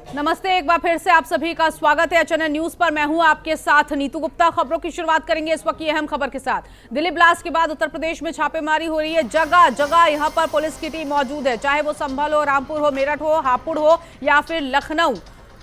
नमस्ते, एक बार फिर से आप सभी का स्वागत है एचएनएन न्यूज पर। मैं हूं आपके साथ नीतू गुप्ता। खबरों की शुरुआत करेंगे इस वक्त की अहम खबर के साथ। दिल्ली ब्लास्ट के बाद उत्तर प्रदेश में छापेमारी हो रही है। जगह जगह यहां पर पुलिस की टीम मौजूद है, चाहे वो संभल हो, रामपुर हो, मेरठ हो, हापुड़ हो या फिर लखनऊ।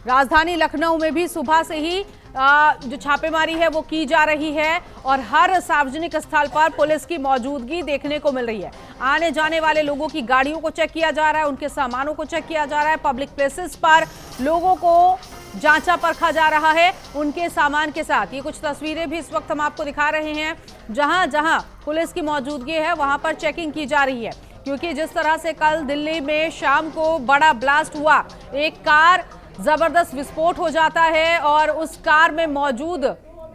राजधानी लखनऊ में भी सुबह से ही जो छापेमारी है वो की जा रही है और हर सार्वजनिक स्थल पर पुलिस की मौजूदगी देखने को मिल रही है। आने जाने वाले लोगों की गाड़ियों को चेक किया जा रहा है, उनके सामानों को चेक किया जा रहा है। पब्लिक प्लेसेस पर लोगों को जांचा परखा जा रहा है उनके सामान के साथ। ये कुछ तस्वीरें भी इस वक्त हम आपको दिखा रहे हैं। जहां जहां पुलिस की मौजूदगी है वहां पर चेकिंग की जा रही है, क्योंकि जिस तरह से कल दिल्ली में शाम को बड़ा ब्लास्ट हुआ, एक कार जबरदस्त विस्फोट हो जाता है और उस कार में मौजूद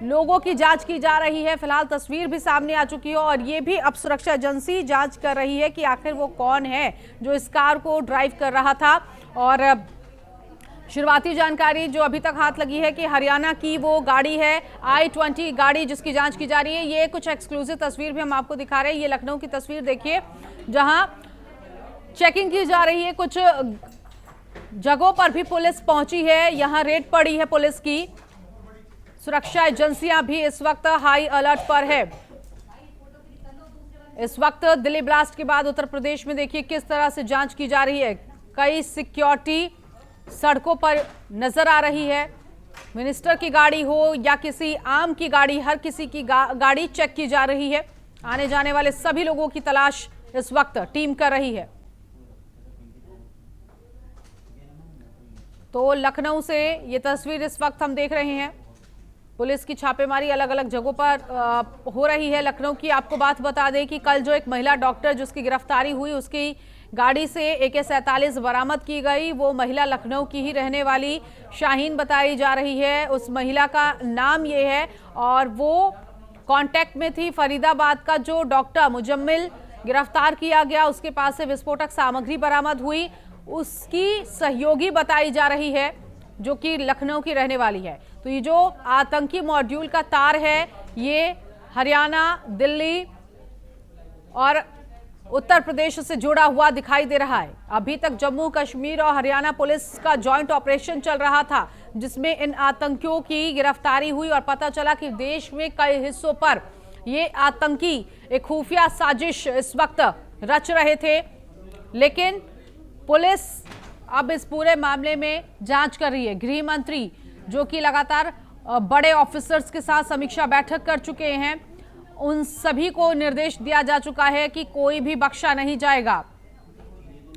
लोगों की जांच की जा रही है। फिलहाल तस्वीर भी सामने आ चुकी है और ये भी अब सुरक्षा एजेंसी जांच कर रही है कि आखिर वो कौन है जो इस कार को ड्राइव कर रहा था। और शुरुआती जानकारी जो अभी तक हाथ लगी है कि हरियाणा की वो गाड़ी है i20 गाड़ी, जिसकी जांच की जा रही है। ये कुछ एक्सक्लूसिव तस्वीर भी हम आपको दिखा रहे हैं। ये लखनऊ की तस्वीर देखिए, जहां चेकिंग की जा रही है। कुछ जगहों पर भी पुलिस पहुंची है, यहां रेड पड़ी है पुलिस की। सुरक्षा एजेंसियां भी इस वक्त हाई अलर्ट पर है। इस वक्त दिल्ली ब्लास्ट के बाद उत्तर प्रदेश में देखिए किस तरह से जांच की जा रही है। कई सिक्योरिटी सड़कों पर नजर आ रही है। मिनिस्टर की गाड़ी हो या किसी आम की गाड़ी, हर किसी की गाड़ी चेक की जा रही है। आने जाने वाले सभी लोगों की तलाश इस वक्त टीम कर रही है। तो लखनऊ से ये तस्वीर इस वक्त हम देख रहे हैं। पुलिस की छापेमारी अलग अलग जगहों पर हो रही है। लखनऊ की आपको बात बता दें कि कल जो एक महिला डॉक्टर जिसकी गिरफ्तारी हुई, उसकी गाड़ी से AK-47 बरामद की गई। वो महिला लखनऊ की ही रहने वाली शाहीन बताई जा रही है। उस महिला का नाम ये है और वो कांटेक्ट में थी। फरीदाबाद का जो डॉक्टर मुजम्मिल गिरफ्तार किया गया, उसके पास से विस्फोटक सामग्री बरामद हुई, उसकी सहयोगी बताई जा रही है जो कि लखनऊ की रहने वाली है। तो ये जो आतंकी मॉड्यूल का तार है, ये हरियाणा, दिल्ली और उत्तर प्रदेश से जुड़ा हुआ दिखाई दे रहा है। अभी तक जम्मू कश्मीर और हरियाणा पुलिस का जॉइंट ऑपरेशन चल रहा था, जिसमें इन आतंकियों की गिरफ्तारी हुई और पता चला कि देश में कई हिस्सों पर ये आतंकी एक खुफिया साजिश इस वक्त रच रहे थे। लेकिन पुलिस अब इस पूरे मामले में जांच कर रही है। गृह मंत्री जो कि लगातार बड़े ऑफिसर्स के साथ समीक्षा बैठक कर चुके हैं, उन सभी को निर्देश दिया जा चुका है कि कोई भी बख्शा नहीं जाएगा।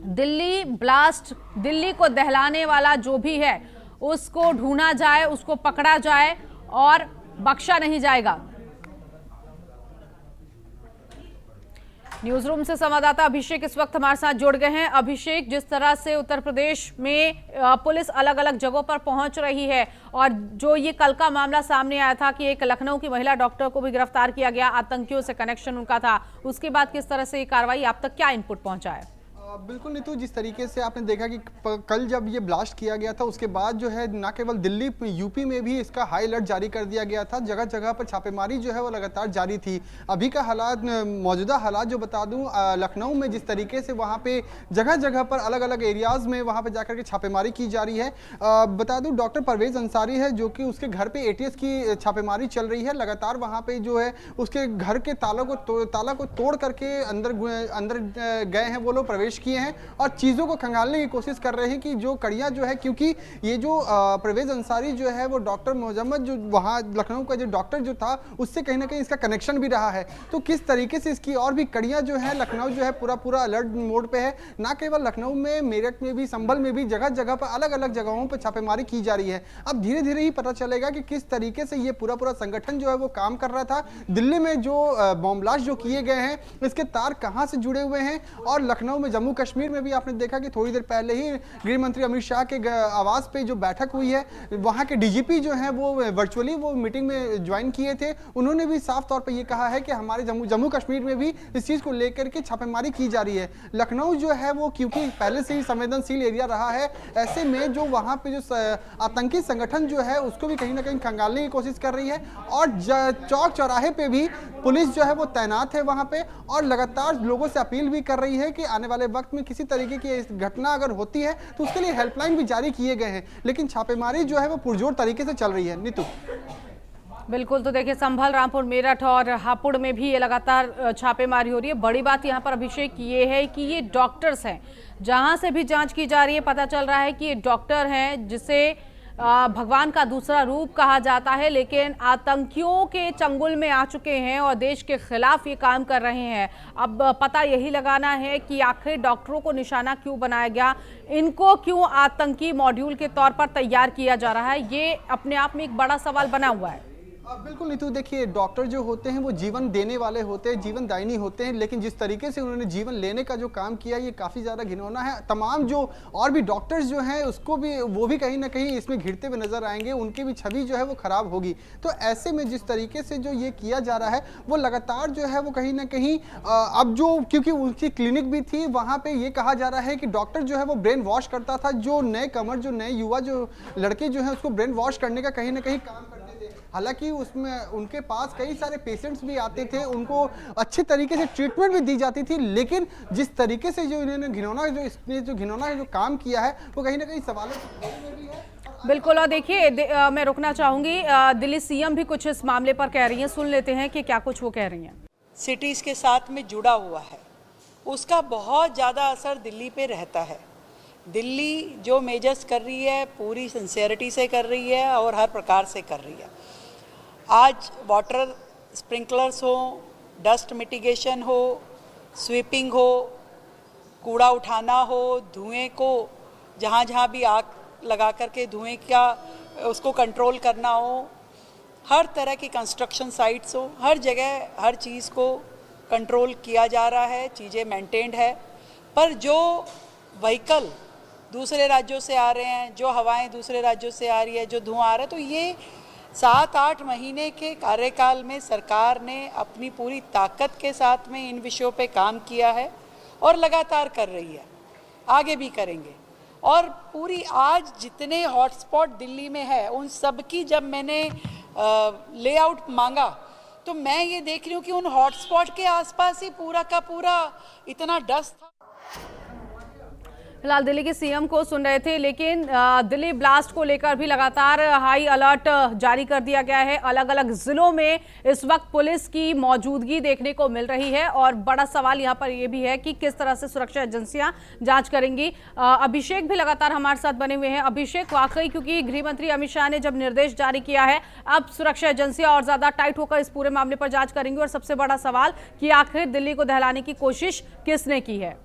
दिल्ली ब्लास्ट, दिल्ली को दहलाने वाला जो भी है उसको ढूंढा जाए, उसको पकड़ा जाए और बख्शा नहीं जाएगा। न्यूज रूम से संवाददाता अभिषेक इस वक्त हमारे साथ जुड़ गए हैं। अभिषेक, जिस तरह से उत्तर प्रदेश में पुलिस अलग अलग जगहों पर पहुंच रही है और जो ये कल का मामला सामने आया था कि एक लखनऊ की महिला डॉक्टर को भी गिरफ्तार किया गया, आतंकियों से कनेक्शन उनका था, उसके बाद किस तरह से ये कार्रवाई, आप तक क्या इनपुट पहुंचा है? बिल्कुल नीतू, जिस तरीके से आपने देखा कि कल जब ये ब्लास्ट किया गया था उसके बाद जो है न केवल दिल्ली, यूपी में भी इसका हाई अलर्ट जारी कर दिया गया था। जगह जगह पर छापेमारी जो है वो लगातार जारी थी। अभी का हालात, मौजूदा हालात जो बता दूं, लखनऊ में जिस तरीके से वहाँ पे जगह जगह पर अलग अलग एरियाज में वहाँ पर जाकर के छापेमारी की जा रही है। बता दूँ, डॉक्टर परवेज अंसारी है जो कि उसके घर पर ATS की छापेमारी चल रही है। लगातार वहाँ पर जो है उसके घर के ताला को तोड़ करके अंदर गए हैं वो लोग, प्रवेश किए हैं और चीजों को खंगालने की कोशिश कर रहे हैं कि जो कड़ियां जो है, क्योंकि ये जो परवेज अंसारी जो है वो डॉक्टर मुजम्मिल जो वहां लखनऊ का जो डॉक्टर जो था उससे कहीं ना कहीं इसका कनेक्शन भी रहा है। तो किस तरीके से इसकी और भी कड़ियां जो है, लखनऊ जो है पूरा अलर्ट मोड पे है। ना केवल लखनऊ में, मेरठ में भी, संभल में भी जगह जगह पर अलग अलग जगहों पर छापेमारी की जा रही है। अब धीरे धीरे ही पता चलेगा कि किस तरीके से ये पूरा संगठन जो है वो काम कर रहा था। दिल्ली में जो बॉम्ब ब्लास्ट जो किए गए हैं, इसके तार कहां से जुड़े हुए हैं। और लखनऊ में, जम्मू कश्मीर में भी आपने देखा कि थोड़ी देर पहले ही गृह मंत्री अमित शाह के आवास पे जो बैठक हुई है, वहां के DGP जो है वो वर्चुअली वो मीटिंग में ज्वाइन किए थे। उन्होंने भी साफ तौर पे ये कहा है कि हमारे जम्मू कश्मीर में भी इस चीज को लेकर के छापेमारी की जा रही है। लखनऊ जो है वो क्योंकि पहले से ही संवेदनशील एरिया रहा है, ऐसे में जो वहां पे जो आतंकी संगठन जो है उसको भी कहीं ना कहीं खंगालने की कोशिश कर रही है। और चौक चौराहे पे भी पुलिस जो है वो तैनात है वहां पे और लगातार लोगों से अपील भी कर रही है कि आने वाले वक्त वक्त में किसी तरीके की इस घटना अगर होती है तो उसके लिए हेल्पलाइन भी जारी किए गए हैं, लेकिन छापेमारी जो है वो पुरजोर तरीके से चल रही है। नीतू, बिल्कुल, तो देखिए संभल, रामपुर, मेरठ और हापुड़ में भी ये लगातार छापेमारी हो रही है। बड़ी बात यहाँ पर अभिषेक ये है कि ये डॉक्टर्स हैं, जहां से भी जांच की जा रही है पता चल रहा है कि ये डॉक्टर हैं जिसे भगवान का दूसरा रूप कहा जाता है, लेकिन आतंकियों के चंगुल में आ चुके हैं और देश के खिलाफ ये काम कर रहे हैं। अब पता यही लगाना है कि आखिर डॉक्टरों को निशाना क्यों बनाया गया, इनको क्यों आतंकी मॉड्यूल के तौर पर तैयार किया जा रहा है, ये अपने आप में एक बड़ा सवाल बना हुआ है। बिल्कुल नीतू, देखिए डॉक्टर जो होते हैं वो जीवन देने वाले होते हैं, जीवन दायनी होते हैं, लेकिन जिस तरीके से उन्होंने जीवन लेने का जो काम किया ये काफ़ी ज़्यादा घिनौना है। तमाम जो और भी डॉक्टर्स जो हैं उसको भी वो भी कहीं ना कहीं इसमें घिरते हुए नजर आएंगे, उनकी भी छवि जो है वो खराब होगी। तो ऐसे में जिस तरीके से जो ये किया जा रहा है वो लगातार जो है वो कहीं ना कहीं अब जो, क्योंकि उनकी क्लिनिक भी थी वहाँ पर ये कहा जा रहा है कि डॉक्टर जो है वो ब्रेन वॉश करता था, जो नए कमर, जो नए युवा, जो लड़के जो है उसको ब्रेन वॉश करने का कहीं ना कहीं काम करते थे। हालांकि उसमें उनके पास कई सारे पेशेंट्स भी आते थे, उनको अच्छे तरीके से ट्रीटमेंट भी दी जाती थी, लेकिन जिस तरीके से जो इन्होंने घिनौना जो काम किया है वो कहीं ना कहीं सवालों में भी है। बिल्कुल, और देखिए मैं रुकना चाहूंगी, दिल्ली सीएम भी कुछ इस मामले पर कह रही हैं, सुन लेते हैं कि क्या कुछ वो कह रही हैं। सिटीज़ के साथ में जुड़ा हुआ है, उसका बहुत ज़्यादा असर दिल्ली पे रहता है। दिल्ली जो मेजर्स कर रही है पूरी सिंसियरिटी से कर रही है और हर प्रकार से कर रही है। आज वाटर स्प्रिंकलर्स हो, डस्ट मिटिगेशन हो, स्वीपिंग हो, कूड़ा उठाना हो, धुएं को जहाँ जहाँ भी आग लगा करके धुएं का उसको कंट्रोल करना हो, हर तरह की कंस्ट्रक्शन साइट्स हो, हर जगह हर चीज़ को कंट्रोल किया जा रहा है, चीज़ें मेंटेन्ड है। पर जो व्हीकल दूसरे राज्यों से आ रहे हैं, जो हवाएं दूसरे राज्यों से आ रही है, जो धुआं आ रहा है, तो ये 7-8 महीने के कार्यकाल में सरकार ने अपनी पूरी ताकत के साथ में इन विषयों पे काम किया है और लगातार कर रही है, आगे भी करेंगे। और पूरी आज जितने हॉटस्पॉट दिल्ली में है उन सब की जब मैंने लेआउट मांगा तो मैं ये देख रही हूँ कि उन हॉटस्पॉट के आसपास ही पूरा का पूरा इतना डस्ट था। फिलहाल दिल्ली के सीएम को सुन रहे थे, लेकिन दिल्ली ब्लास्ट को लेकर भी लगातार हाई अलर्ट जारी कर दिया गया है। अलग अलग जिलों में इस वक्त पुलिस की मौजूदगी देखने को मिल रही है और बड़ा सवाल यहां पर यह भी है कि किस तरह से सुरक्षा एजेंसियां जांच करेंगी। अभिषेक भी लगातार हमारे साथ बने हुए हैं। अभिषेक, वाकई क्योंकि गृह मंत्री अमित शाह ने जब निर्देश जारी किया है, अब सुरक्षा एजेंसियां और ज्यादा टाइट होकर इस पूरे मामले पर जांच करेंगी और सबसे बड़ा सवाल कि आखिर दिल्ली को दहलाने की कोशिश किसने की है।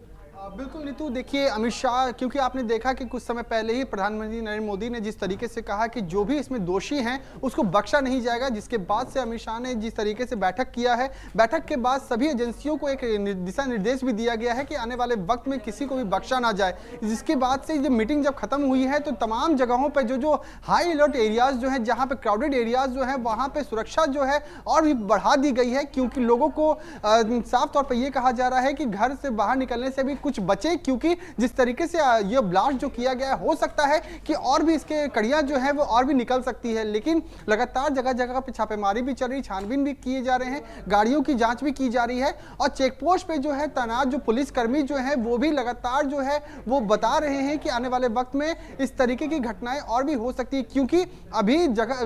बिल्कुल नीतू, देखिए अमित शाह, क्योंकि आपने देखा कि कुछ समय पहले ही प्रधानमंत्री नरेंद्र मोदी ने जिस तरीके से कहा कि जो भी इसमें दोषी हैं उसको बख्शा नहीं जाएगा, जिसके बाद से अमित शाह ने जिस तरीके से बैठक किया है, बैठक के बाद सभी एजेंसियों को एक दिशा निर्देश भी दिया गया है कि आने वाले वक्त में किसी को भी बख्शा ना जाए। जिसके बाद से जब मीटिंग जब खत्म हुई है तो तमाम जगहों पर जो हाई अलर्ट एरियाज जो है, जहाँ पे क्राउडेड एरियाज जो है, वहाँ पे सुरक्षा जो है और भी बढ़ा दी गई है, क्योंकि लोगों को साफ तौर पर यह कहा जा रहा है कि घर से बाहर निकलने से भी कुछ बचे, क्योंकि जिस तरीके से ये ब्लास्ट जो किया गया है हो सकता है कि और भी इसके कड़ियां जो है वो और भी निकल सकती है। लेकिन लगातार जगह जगह पे छापेमारी भी चल रही, छानबीन भी किए जा रहे हैं, गाड़ियों की जांच भी की जा रही है और चेक पोस्ट पे जो है तैनात जो पुलिसकर्मी जो है वो भी लगातार जो है वो बता रहे हैं कि आने वाले वक्त में इस तरीके की घटनाएं और भी हो सकती है, क्योंकि अभी जगह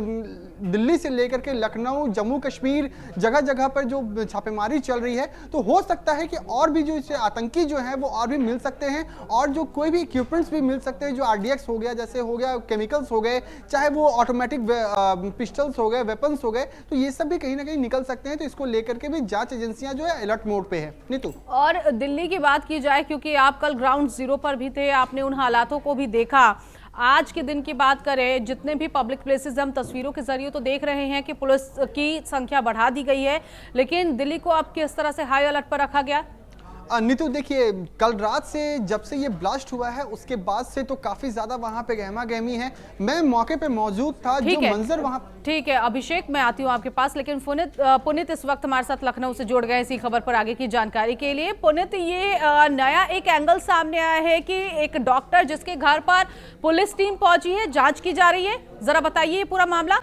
दिल्ली से लेकर के लखनऊ, जम्मू कश्मीर, जगह जगह पर जो छापेमारी चल रही है, तो हो सकता है कि और भी जो आतंकी जो है वो और भी मिल सकते हैं और जो कोई भी इक्विपमेंट्स भी मिल सकते हैं, जो आरडीएक्स हो गया, जैसे हो गया केमिकल्स हो गए, चाहे वो ऑटोमेटिक पिस्टल्स हो गए, वेपन्स हो गए, तो ये सब भी कहीं ना कहीं निकल सकते हैं। तो इसको लेकर के भी जांच एजेंसियां जो है अलर्ट मोड पे है। नीतू, और दिल्ली की बात की जाए, क्योंकि आप कल ग्राउंड जीरो पर भी थे, आपने उन हालातों को भी देखा। आज के दिन की बात करें, जितने भी पब्लिक प्लेसेस हम तस्वीरों के जरिए तो देख रहे हैं कि पुलिस की संख्या बढ़ा दी गई है, लेकिन दिल्ली को अब किस तरह से हाई अलर्ट पर रखा गया? नीतू, देखिए कल रात से जब से ये ब्लास्ट हुआ है उसके बाद से तो काफी ज्यादा वहां पे गहमा गहमी है। मैं मौके पे मौजूद था, जो मंजर वहां। ठीक है अभिषेक, मैं आती हूँ आपके पास, लेकिन पुनीत इस वक्त हमारे साथ लखनऊ से जुड़ गए इसी खबर पर आगे की जानकारी के लिए। पुनीत, ये नया एक एंगल सामने आया है कि एक डॉक्टर जिसके घर पर पुलिस टीम पहुंची है, जांच की जा रही है, जरा बताइए पूरा मामला।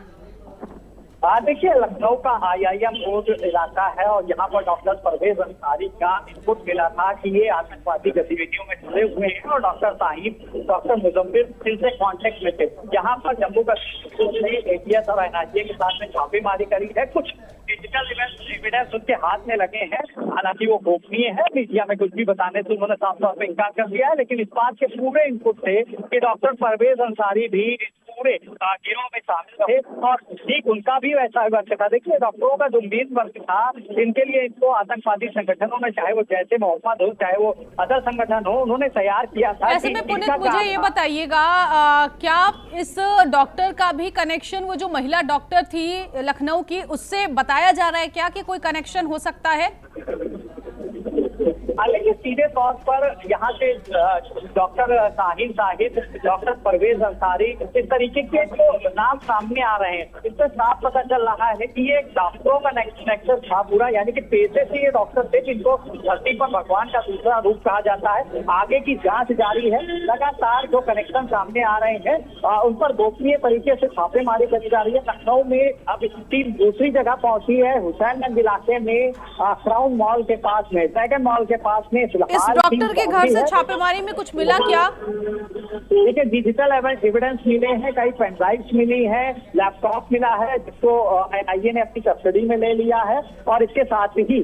देखिए, लखनऊ का IIM रोड इलाका है और यहाँ पर डॉक्टर परवेज अंसारी का इनपुट मिला था कि ये आतंकवादी गतिविधियों में जुड़े हुए हैं और डॉक्टर साहिब, डॉक्टर मुजम्मिल इनसे कांटेक्ट में थे। यहाँ पर जम्मू कश्मीर ने ATS और NIA के साथ में छापेमारी करी है। कुछ डिजिटल एविडेंस उनके हाथ में लगे हैं, हालांकि वो गोपनीय है, मीडिया में कुछ भी बताने से उन्होंने साफ तौर पर इनकार कर दिया है। लेकिन इस बात के पूरे इनपुट थे कि डॉक्टर परवेज अंसारी भी पूरे गिरोह में शामिल थे और ठीक उनका भी वैसा वर्क था। देखिए, डॉक्टरों का जो मेन वर्क था, इनके लिए इनको आतंकवादी संगठनों में, चाहे वो जैसे मोहम्मद हो, चाहे वो अदर संगठन हो, उन्होंने तैयार किया था। ऐसे में पुनीत मुझे ये बताइएगा, क्या इस डॉक्टर का भी कनेक्शन, वो जो महिला डॉक्टर थी लखनऊ की, उससे बताया जा रहा है क्या कि कोई कनेक्शन हो सकता है? लेकिन सीधे तौर पर यहाँ से डॉक्टर साहिब, डॉक्टर परवेज अंसारी, इस तरीके के जो नाम सामने आ रहे हैं, इससे साफ पता चल रहा है कि ये डॉक्टरों का नेक्सस था पूरा, यानी कि पेशे से ये डॉक्टर थे जिनको धरती पर भगवान का दूसरा रूप कहा जाता है। आगे की जांच जारी है, लगातार जो कनेक्शन सामने आ रहे हैं उन पर गोपनीय तरीके से छापेमारी करी जा रही है। लखनऊ में अब टीम दूसरी जगह पहुंची है, हुसैनगंज इलाके में क्राउन मॉल के पास में, ड्रैगन मॉल के पास में। इस डॉक्टर के घर से छापेमारी में कुछ मिला क्या? देखिए, डिजिटल एविडेंस मिले हैं, कई पेन ड्राइव्स मिली है, लैपटॉप मिला है जिसको NIA ने अपनी कस्टडी में ले लिया है और इसके साथ ही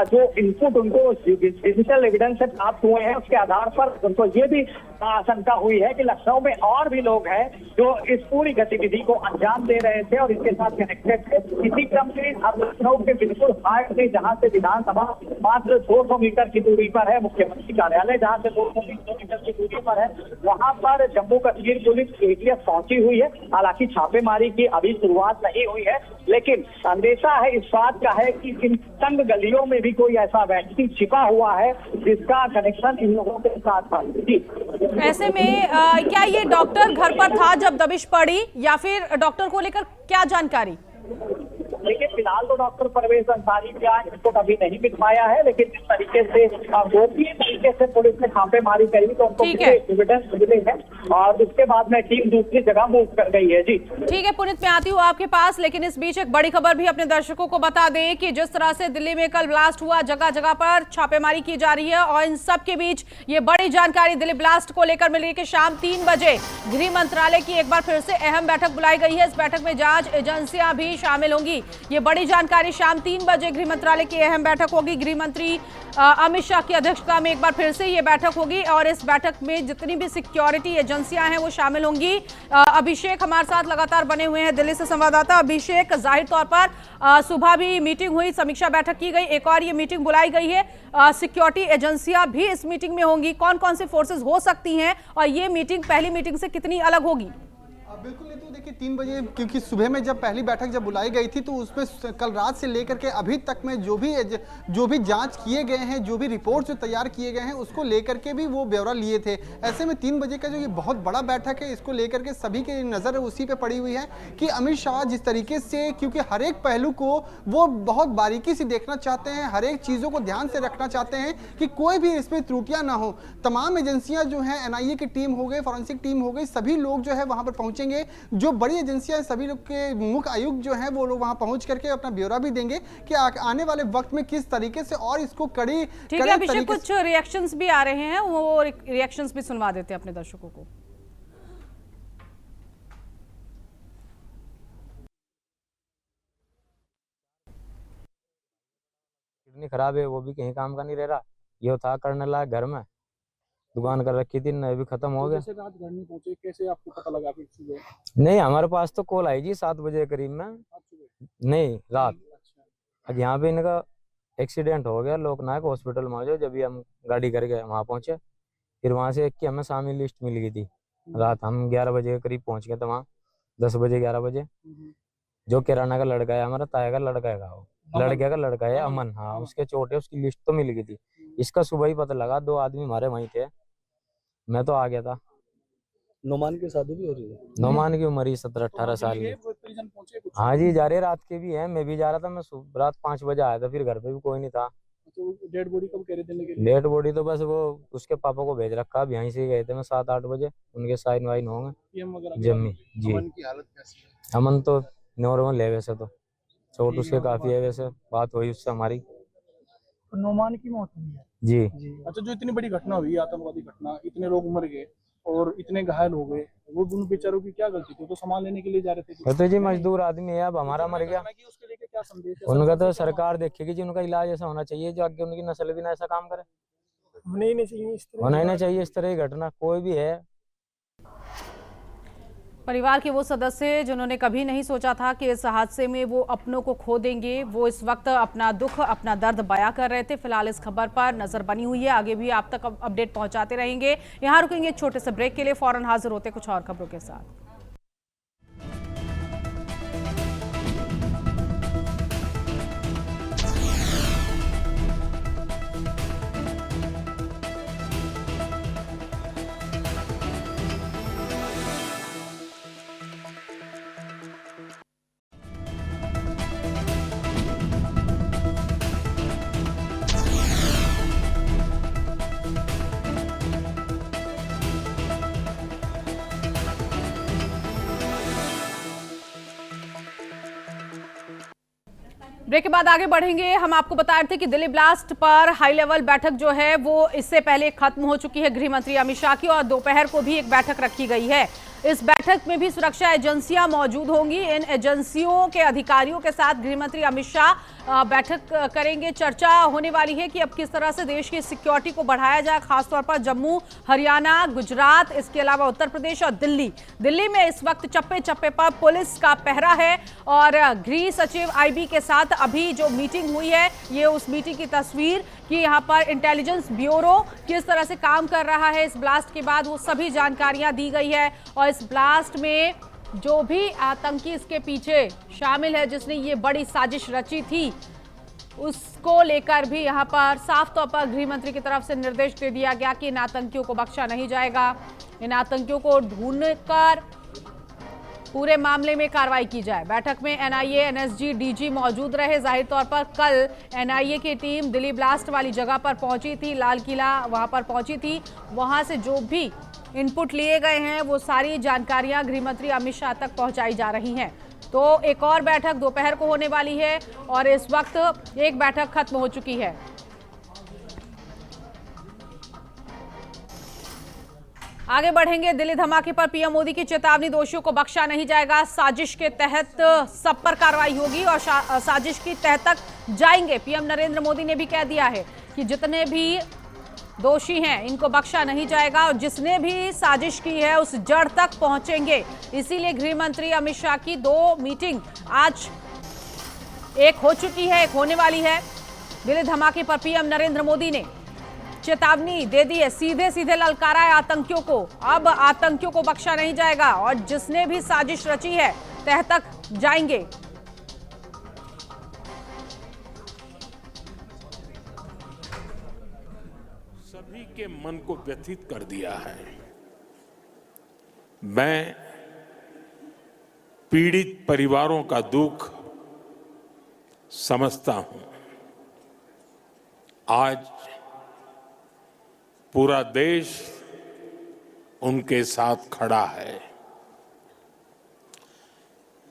जो इनपुट उनको डिजिटल एविडेंस से प्राप्त हुए हैं, उसके आधार पर उनको ये भी आशंका हुई है कि लखनऊ में और भी लोग हैं जो इस पूरी गतिविधि को अंजाम दे रहे थे और इसके साथ कनेक्टेड थे। इसी क्रम में अब लखनऊ के बिल्कुल हार्ट में, जहां से विधानसभा मात्र 200 मीटर की दूरी पर है, मुख्यमंत्री कार्यालय जहां से 200 मीटर की दूरी पर है, वहां पर जम्मू कश्मीर पुलिस ATS पहुंची हुई है। हालांकि छापेमारी की अभी शुरुआत नहीं हुई है, लेकिन अंदेशा है इस बात का है कि इन तंग गलियों में भी कोई ऐसा व्यक्ति छिपा हुआ है जिसका कनेक्शन इन लोगों के साथ था। ऐसे में क्या ये डॉक्टर घर पर था जब दबिश पड़ी, या फिर डॉक्टर को लेकर क्या जानकारी? देखिए, फिलहाल तो डॉक्टर परवेज अंसारी का इनको अभी नहीं मिल पाया है, लेकिन जिस तरीके से गोपनीय तरीके से पुलिस ने छापेमारी करी तो उनको एविडेंस मिले हैं और उसके बाद में टीम दूसरी जगह मूव कर गई है। जी ठीक है पुनीत, मैं आती हूँ आपके पास, लेकिन इस बीच एक बड़ी खबर भी अपने दर्शकों को बता दें कि जिस तरह से दिल्ली में कल ब्लास्ट हुआ, जगह जगह पर छापेमारी की जा रही है और इन सब के बीच ये बड़ी जानकारी दिल्ली ब्लास्ट को लेकर मिली है कि शाम 3 बजे गृह मंत्रालय की एक बार फिर से अहम बैठक बुलाई गई है। इस बैठक में जांच एजेंसियां भी शामिल होंगी। ये बड़ी जानकारी, शाम 3 बजे गृह मंत्रालय की अहम बैठक होगी। गृह मंत्री अमित शाह की अध्यक्षता में एक बार फिर से ये बैठक होगी और इस बैठक में जितनी भी सिक्योरिटी एजेंसियां हैं वो शामिल होंगी। अभिषेक हमारे साथ लगातार बने हुए हैं, दिल्ली से संवाददाता अभिषेक। जाहिर तौर पर सुबह भी मीटिंग हुई, समीक्षा बैठक की गई, एक और ये मीटिंग बुलाई गई है। सिक्योरिटी एजेंसियां भी इस मीटिंग में होंगी। कौन कौन से फोर्सेस हो सकती हैं और ये मीटिंग पहली मीटिंग से कितनी अलग होगी? बिल्कुल नहीं, तो देखिए 3 बजे, क्योंकि सुबह में जब पहली बैठक जब बुलाई गई थी तो उसमें कल रात से लेकर के अभी तक में जो भी जांच किए गए हैं, जो भी रिपोर्ट जो तैयार किए गए हैं, उसको लेकर के भी वो ब्यौरा लिए थे। ऐसे में 3 बजे का जो ये बहुत बड़ा बैठक है, इसको लेकर के सभी की नज़र उसी पे पड़ी हुई है कि अमित शाह जिस तरीके से, क्योंकि हर एक पहलू को वो बहुत बारीकी से देखना चाहते हैं, हर एक चीज़ों को ध्यान से रखना चाहते हैं कि कोई भी इसमें त्रुटियाँ ना हो। तमाम एजेंसियाँ जो हैं, NIA की टीम हो गई, फॉरेंसिक टीम हो गई, सभी लोग जो है वहाँ पर पहुँचेंगे। जो बड़ी एजेंसियां, सभी लोग के मुख्य आयुक्त जो हैं वो लोग वहां पहुंच करके अपना ब्यौरा भी देंगे कि आने वाले वक्त में किस तरीके से और इसको कड़ी अभिषेक, कुछ रिएक्शंस भी आ रहे हैं, वो रिएक्शंस भी सुनवा देते हैं अपने दर्शकों को। किडनी खराब है, वो भी कहीं काम का नहीं रह रहा। ये था करने लायक, घर में दुकान कर रखी थी, अभी खत्म हो गया। रात घर में पहुंचे, कैसे आपको पता लगा फिर सुबह? नहीं, हमारे पास तो कॉल आई जी 7 बजे करीब में। नहीं, रात। अब यहाँ पे इनका एक्सीडेंट हो गया लोकनायक हॉस्पिटल में, जो जब हम गाड़ी करके वहाँ पहुंचे, फिर वहाँ से एक की हमें शामी लिस्ट मिल गई थी। रात हम 11 बजे करीब पहुंच गए थे वहाँ, 10 बजे 11 बजे। जो किराना का लड़का है, हमारा ताया का लड़का है, लड़के का लड़का है अमन, हाँ, उसके चोट है, उसकी लिस्ट तो मिल गई थी। इसका सुबह ही पता लगा, 2 आदमी हमारे वहीं थे, मैं तो आ गया था। नोमान की शादी भी हो रही है? नोमान की उम्र ही 17-18 साल की। हाँ जी, जा रहे, रात के भी है, मैं भी जा रहा था। मैं रात 5 बजे आया था, फिर घर पे भी कोई नहीं था। तो डेड बॉडी कब कह रहे थे? डेड बॉडी तो बस वो उसके पापा को भेज रखा, अब यहीं से गए थे। मैं 7-8 बजे, उनके साइन वाइन होंगे। जम्मी जी। अमन की हालत कैसी है? अमन तो नॉर्मल है वैसे तो। चोट उसके काफी है, वैसे बात हुई उससे हमारी। नोमान की मौत हुई है जी। अच्छा, जो इतनी बड़ी घटना हुई, आतंकवादी घटना, इतने लोग मर गए और इतने घायल हो गए, वो दोनों बेचारों की क्या गलती थी? वो तो सामान लेने के लिए जा रहे थे। वो तो जी मजदूर आदमी है, अब हमारा मर गया। उसके लेके क्या संदेश है? उनका तो सरकार देखेगी जी, उनका इलाज ऐसा होना चाहिए जो आगे उनकी नस्ल भी ना ऐसा काम करे। होना ही नहीं चाहिए इस तरह, होना ही नहीं चाहिए इस तरह की घटना, कोई भी है। परिवार के वो सदस्य जिन्होंने कभी नहीं सोचा था कि इस हादसे में वो अपनों को खो देंगे, वो इस वक्त अपना दुख, अपना दर्द बयां कर रहे थे। फिलहाल इस खबर पर नजर बनी हुई है, आगे भी आप तक अपडेट पहुंचाते रहेंगे। यहां रुकेंगे एक छोटे से ब्रेक के लिए, फौरन हाजिर होते कुछ और खबरों के साथ। ब्रेक के बाद आगे बढ़ेंगे। हम आपको बता रहे थे कि दिल्ली ब्लास्ट पर हाई लेवल बैठक जो है वो इससे पहले खत्म हो चुकी है गृह मंत्री अमित शाह की, और दोपहर को भी एक बैठक रखी गई है। इस बैठक में भी सुरक्षा एजेंसियां मौजूद होंगी। इन एजेंसियों के अधिकारियों के साथ गृह मंत्री अमित शाह बैठक करेंगे। चर्चा होने वाली है कि अब किस तरह से देश की सिक्योरिटी को बढ़ाया जाए, खासतौर पर जम्मू, हरियाणा, गुजरात, इसके अलावा उत्तर प्रदेश और दिल्ली में इस वक्त चप्पे चप्पे पर पुलिस का पहरा है। और गृह सचिव आईबी के साथ अभी जो मीटिंग हुई है, ये उस मीटिंग की तस्वीर कि यहाँ पर इंटेलिजेंस ब्यूरो किस तरह से काम कर रहा है इस ब्लास्ट के बाद, वो सभी जानकारियां दी गई है। और इस ब्लास्ट में जो भी आतंकी इसके पीछे शामिल है, जिसने ये बड़ी साजिश रची थी, उसको लेकर भी यहाँ पर साफ तौर पर गृह मंत्री की तरफ से निर्देश दे दिया गया कि इन आतंकियों को बख्शा नहीं जाएगा। इन आतंकियों को ढूंढकर पूरे मामले में कार्रवाई की जाए। बैठक में एनआईए, एनएसजी, डीजी मौजूद रहे। जाहिर तौर पर कल एनआईए की टीम दिल्ली ब्लास्ट वाली जगह पर पहुंची थी, लाल किला वहां पर पहुंची थी। वहां से जो भी इनपुट लिए गए हैं वो सारी जानकारियां गृह मंत्री अमित शाह तक पहुंचाई जा रही हैं। तो एक और बैठक दोपहर को होने वाली है और इस वक्त एक बैठक खत्म हो चुकी है। आगे बढ़ेंगे। दिल्ली धमाके पर पीएम मोदी की चेतावनी, दोषियों को बख्शा नहीं जाएगा। साजिश के तहत सब पर कार्रवाई होगी और साजिश की तह तक जाएंगे। पीएम नरेंद्र मोदी ने भी कह दिया है कि जितने भी दोषी हैं इनको बख्शा नहीं जाएगा और जिसने भी साजिश की है उस जड़ तक पहुंचेंगे। इसीलिए गृह मंत्री अमित शाह की 2 मीटिंग आज एक हो चुकी है, एक होने वाली है। दिल्ली धमाके पर पीएम नरेंद्र मोदी ने चेतावनी दे दी है, सीधे सीधे ललकारा है आतंकियों को। अब आतंकियों को बख्शा नहीं जाएगा और जिसने भी साजिश रची है तह तक जाएंगे। सभी के मन को व्यथित कर दिया है। मैं पीड़ित परिवारों का दुख समझता हूं। आज पूरा देश उनके साथ खड़ा है।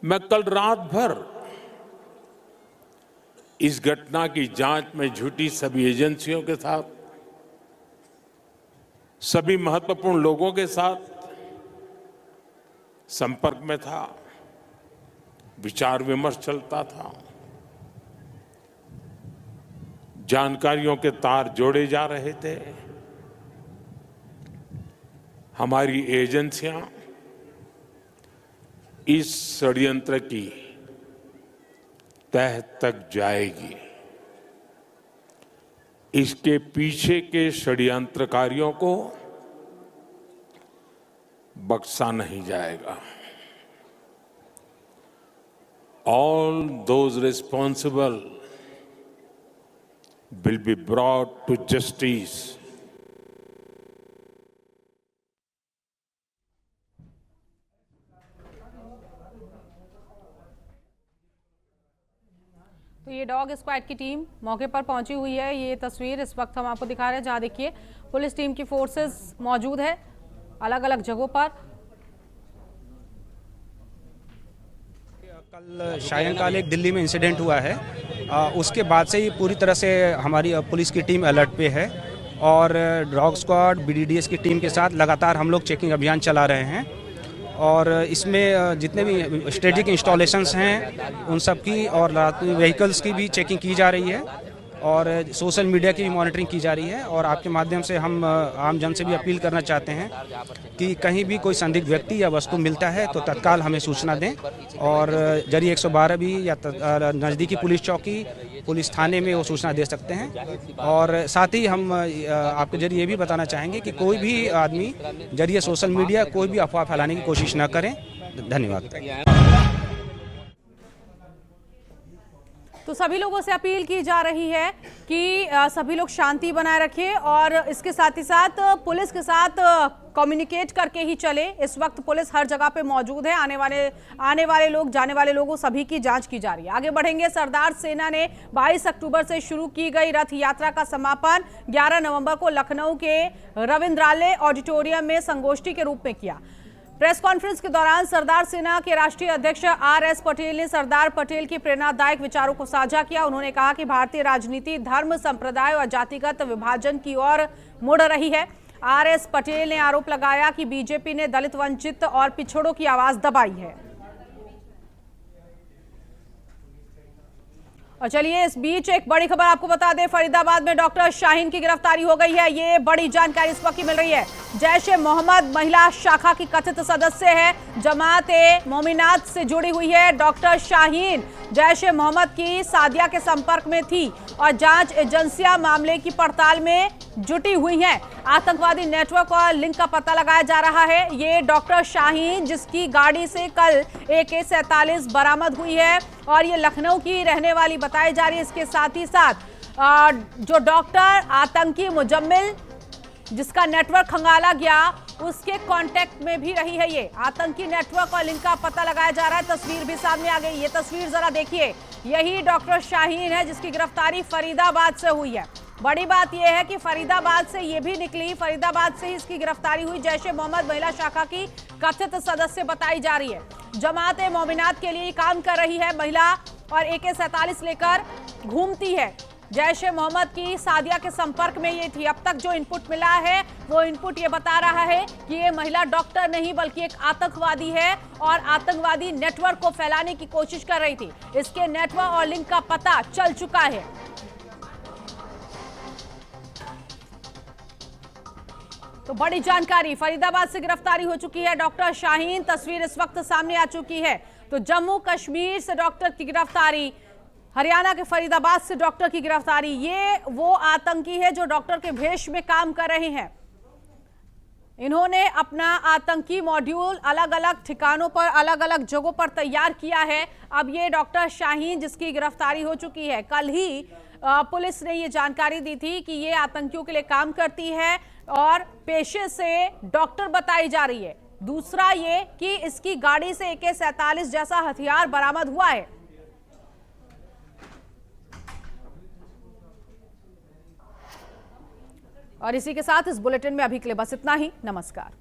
मैं कल रात भर इस घटना की जांच में जुटी सभी एजेंसियों के साथ, सभी महत्वपूर्ण लोगों के साथ संपर्क में था, विचार विमर्श चलता था, जानकारियों के तार जोड़े जा रहे थे। हमारी एजेंसियां इस षड्यंत्र की तह तक जाएगी। इसके पीछे के षड्यंत्रकारियों को बख्शा नहीं जाएगा। All those responsible will be brought to justice. तो ये डॉग स्क्वाड की टीम मौके पर पहुंची हुई है। ये तस्वीर इस वक्त हम आपको दिखा रहे हैं, जहां देखिए पुलिस टीम की फोर्सेस मौजूद है अलग अलग जगहों पर। कल सायंकाल एक दिल्ली में इंसिडेंट हुआ है, उसके बाद से ही पूरी तरह से हमारी पुलिस की टीम अलर्ट पे है और डॉग स्क्वाड बीडीडीएस की टीम के साथ लगातार हम लोग चेकिंग अभियान चला रहे हैं और इसमें जितने भी स्ट्रेटेजिक इंस्टॉलेशंस हैं उन सब की और व्हीकल्स की भी चेकिंग की जा रही है और सोशल मीडिया की भी मॉनिटरिंग की जा रही है। और आपके माध्यम से हम आम जन से भी अपील करना चाहते हैं कि कहीं भी कोई संदिग्ध व्यक्ति या वस्तु मिलता है तो तत्काल हमें सूचना दें और जरिए 112 भी या नज़दीकी पुलिस चौकी, पुलिस थाने में वो सूचना दे सकते हैं। और साथ ही हम आपके जरिए ये भी बताना चाहेंगे कि कोई भी आदमी जरिए सोशल मीडिया कोई भी अफवाह फैलाने की कोशिश न करें। धन्यवाद। तो सभी लोगों से अपील की जा रही है कि सभी लोग शांति बनाए रखें और इसके साथ ही साथ पुलिस के साथ कम्युनिकेट करके ही चले। इस वक्त पुलिस हर जगह पे मौजूद है। आने वाले लोग, जाने वाले लोगों सभी की जांच की जा रही है। आगे बढ़ेंगे। सरदार सेना ने 22 अक्टूबर से शुरू की गई रथ यात्रा का समापन 11 नवंबर को लखनऊ के रविंद्रालय ऑडिटोरियम में संगोष्ठी के रूप में किया। प्रेस कॉन्फ्रेंस के दौरान सरदार सेना के राष्ट्रीय अध्यक्ष आर.एस. पटेल ने सरदार पटेल की प्रेरणादायक विचारों को साझा किया। उन्होंने कहा कि भारतीय राजनीति धर्म, संप्रदाय और जातिगत विभाजन की ओर मुड़ रही है। आर.एस. पटेल ने आरोप लगाया कि बीजेपी ने दलित, वंचित और पिछड़ों की आवाज दबाई है। और चलिए इस बीच एक बड़ी खबर आपको बता दें, फरीदाबाद में डॉक्टर शाहीन की गिरफ्तारी हो गई है। ये बड़ी जानकारी इस वक्त मिल रही है। जैश-ए-मोहम्मद महिला शाखा की कथित सदस्य है, जमात-ए-मोमिनात से जुड़ी हुई है। डॉक्टर शाहीन जैश-ए-मोहम्मद की सादिया के संपर्क में थी और जांच एजेंसियां मामले की पड़ताल में जुटी हुई हैं। आतंकवादी नेटवर्क और लिंक का पता लगाया जा रहा है। ये डॉक्टर शाहीन जिसकी गाड़ी से कल AK-47 बरामद हुई है और ये लखनऊ की रहने वाली बताई जा रही है। इसके साथ ही साथ जो डॉक्टर आतंकी मुजम्मिल जिसका नेटवर्क खंगाला गया उसके कांटेक्ट में भी रही है। ये आतंकी नेटवर्क और लिंक का पता लगाया जा रहा है। तस्वीर भी सामने आ गई। ये तस्वीर जरा देखिए, यही डॉक्टर शाहीन है जिसकी गिरफ्तारी फरीदाबाद से हुई है। बड़ी बात यह है कि फरीदाबाद से ये भी निकली, फरीदाबाद से ही इसकी गिरफ्तारी हुई। जैश-ए-मोहम्मद महिला शाखा की कथित सदस्य बताई जा रही है। जमात-ए-मोमिनात के लिए काम कर रही है महिला और AK-47 लेकर घूमती है। जैश-ए-मोहम्मद की सादिया के संपर्क में ये थी। अब तक जो इनपुट मिला है वो इनपुट ये बता रहा है कि ये महिला डॉक्टर नहीं बल्कि एक आतंकवादी है और आतंकवादी नेटवर्क को फैलाने की कोशिश कर रही थी। इसके नेटवर्क और लिंक का पता चल चुका है। तो बड़ी जानकारी, फरीदाबाद से गिरफ्तारी हो चुकी है डॉक्टर शाहीन। तस्वीर इस वक्त सामने आ चुकी है। तो जम्मू कश्मीर से डॉक्टर की गिरफ्तारी, हरियाणा के फरीदाबाद से डॉक्टर की गिरफ्तारी। ये वो आतंकी है जो डॉक्टर के भेष में काम कर रहे हैं। इन्होंने अपना आतंकी मॉड्यूल अलग अलग ठिकानों पर, अलग अलग जगहों पर तैयार किया है। अब ये डॉक्टर शाहीन जिसकी गिरफ्तारी हो चुकी है, कल ही पुलिस ने ये जानकारी दी थी कि ये आतंकियों के लिए काम करती है और पेशे से डॉक्टर बताई जा रही है। दूसरा ये कि इसकी गाड़ी से AK-47 जैसा हथियार बरामद हुआ है। और इसी के साथ इस बुलेटिन में अभी के लिए बस इतना ही। नमस्कार।